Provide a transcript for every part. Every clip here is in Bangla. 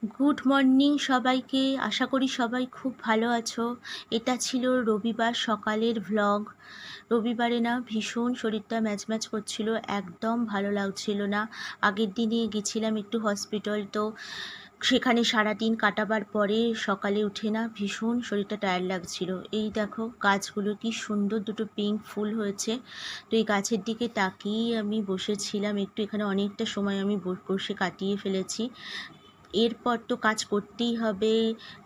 গুড মর্নিং সবাইকে। আশা করি সবাই খুব ভালো আছো। এটা ছিল রবিবার সকালের ভ্লগ। রবিবারে না ভীষণ শরীরটা ম্যাচম্যাচ করছিল, একদম ভালো লাগছিল না। আগের দিনে গেছিলাম একটু হসপিটাল, তো সেখানে সারাদিন কাটাবার পরে সকালে উঠে না ভীষণ শরীরটা টায়ার্ড লাগছিল। এই দেখো গাছগুলো কি সুন্দর, দুটো পিঙ্ক ফুল হয়েছে। তো এই গাছের দিকে তাকিয়েই আমি বসেছিলাম একটু, এখানে অনেকটা সময় আমি বসে কাটিয়ে ফেলেছি। এরপর তো কাজ করতেই হবে।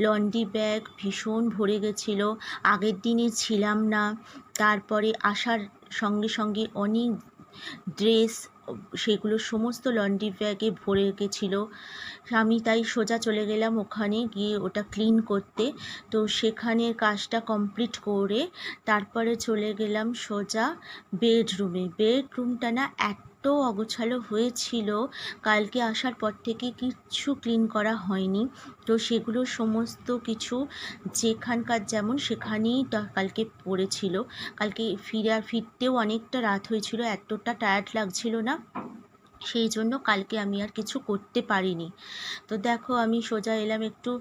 লন্ড্রি ব্যাগ ভীষণ ভরে গেছিলো, আগের দিনে ছিলাম না। তারপরে আসার সঙ্গে সঙ্গে অনেক ড্রেস, সেগুলো সমস্ত লন্ড্রি ব্যাগে ভরে গেছিলো। আমি তাই সোজা চলে গেলাম ওখানে গিয়ে ওটা ক্লিন করতে। তো সেখানের কাজটা কমপ্লিট করে তারপরে চলে গেলাম সোজা বেডরুমটা না এত অগোছালো হয়েছিল, কালকে আসার পর থেকে কিচ্ছু ক্লিন করা হয়নি। তো সেগুলো সমস্ত কিছু যেখানকার যেমন সেখানেই কালকে পড়েছিল। কালকে ফিরতেও অনেকটা রাত হয়েছিল, এতটা টায়ার্ড লাগছিল না, সেই জন্য কালকে আমি আর কিছু করতে পারিনি। তো দেখো আমি সোজা এলাম একটু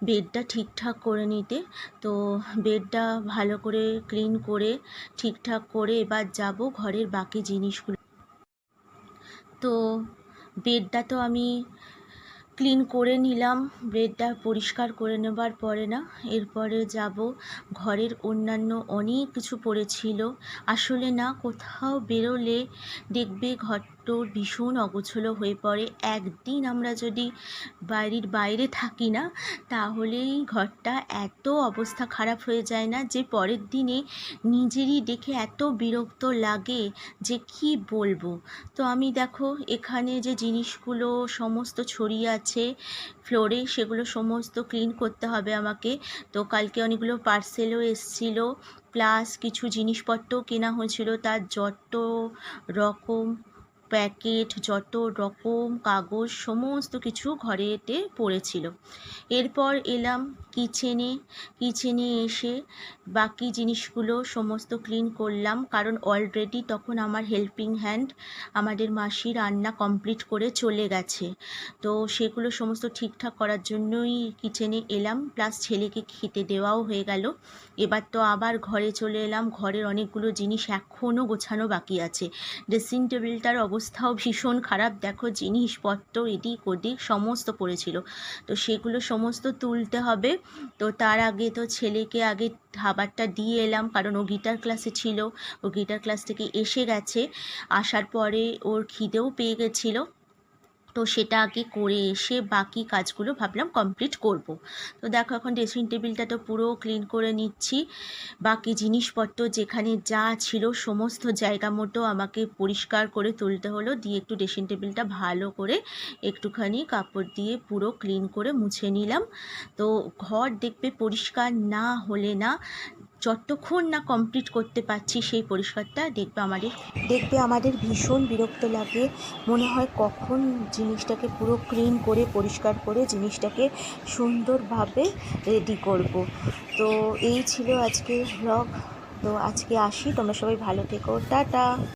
বেডটা ঠিকঠাক করে নিতে। তো বেডটা ভালো করে ক্লিন করে ঠিকঠাক করে এবার যাব ঘরের বাকি জিনিসগুলো। তো বেডটা তো আমি ক্লিন করে নিলাম, বেডটা পরিষ্কার করে নেবার পরে না এরপরে যাব ঘরের অন্যান্য অনেক কিছু পড়েছিল। আসলে না কোথাও বেরোলে দেখবে ঘরটা ভীষণ অগোছলো হয়ে পড়ে। একদিন আমরা যদি বাড়ির বাইরে থাকি না, তাহলেই ঘরটা এত অবস্থা খারাপ হয়ে যায় না যে পরের দিনে নিজেরই দেখে এত বিরক্ত লাগে যে কি বলবো। তো আমি দেখো এখানে যে জিনিসগুলো সমস্ত ছড়িয়ে আছে ফ্লোরে, সেগুলো সমস্ত ক্লিন করতে হবে আমাকে। তো কালকে অনেকগুলো পার্সেলও এসেছিলো, প্লাস কিছু জিনিসপত্রও কেনা হয়েছিল, তার যত রকম প্যাকেট, যত রকম কাগজ সমস্ত কিছু ঘরেতে পড়েছিল। এরপর এলাম কিচেনে এসে বাকি জিনিসগুলো সমস্ত ক্লিন করলাম, কারণ অলরেডি তখন আমার হেল্পিং হ্যান্ড আমাদের মাসি রান্না কমপ্লিট করে চলে গেছে। তো সেগুলো সমস্ত ঠিকঠাক করার জন্যই কিচেনে এলাম, প্লাস ছেলেকে খেতে দেওয়াও হয়ে গেল। এবার তো আবার ঘরে চলে এলাম, ঘরের অনেকগুলো জিনিস এখনও গোছানো বাকি আছে। ড্রেসিং টেবিলটার অবস্থাও ভীষণ খারাপ, দেখো জিনিসপত্র এদিক ওদিক সমস্ত পড়েছিল। তো সেগুলো সমস্ত তুলতে হবে। তো তার আগে তো ছেলেকে আগে খাবারটা দিয়ে এলাম, কারণ ও গিটার ক্লাসে ছিল, ও গিটার ক্লাস থেকে এসে গেছে। আসার পরে ওর খিদেও পেয়ে গেছিলো, তো সেটা আগে করে এসে বাকি কাজগুলো ভাবলাম কমপ্লিট করব। তো দেখো এখন ড্রেসিং টেবিলটা তো পুরো ক্লিন করে নিচ্ছি। বাকি জিনিসপত্র যেখানে যা ছিল সমস্ত জায়গা মতো আমাকে পরিষ্কার করে তুলতে হলো, দিয়ে একটু ড্রেসিং টেবিলটা ভালো করে একটুখানি কাপড় দিয়ে পুরো ক্লিন করে মুছে নিলাম। তো ঘর দেখবে পরিষ্কার না হলে না, যতক্ষণ না কমপ্লিট করতে পারছি সেই পরিষ্কারটা দেখবে আমাদের ভীষণ বিরক্ত লাগে। মনে হয় কখন জিনিসটাকে পুরো ক্লিন করে পরিষ্কার করে জিনিসটাকে সুন্দরভাবে রেডি করব। তো এই ছিল আজকের ভ্লগ। তো আজকে আসি, তোমরা সবাই ভালো থেকো, টাটা।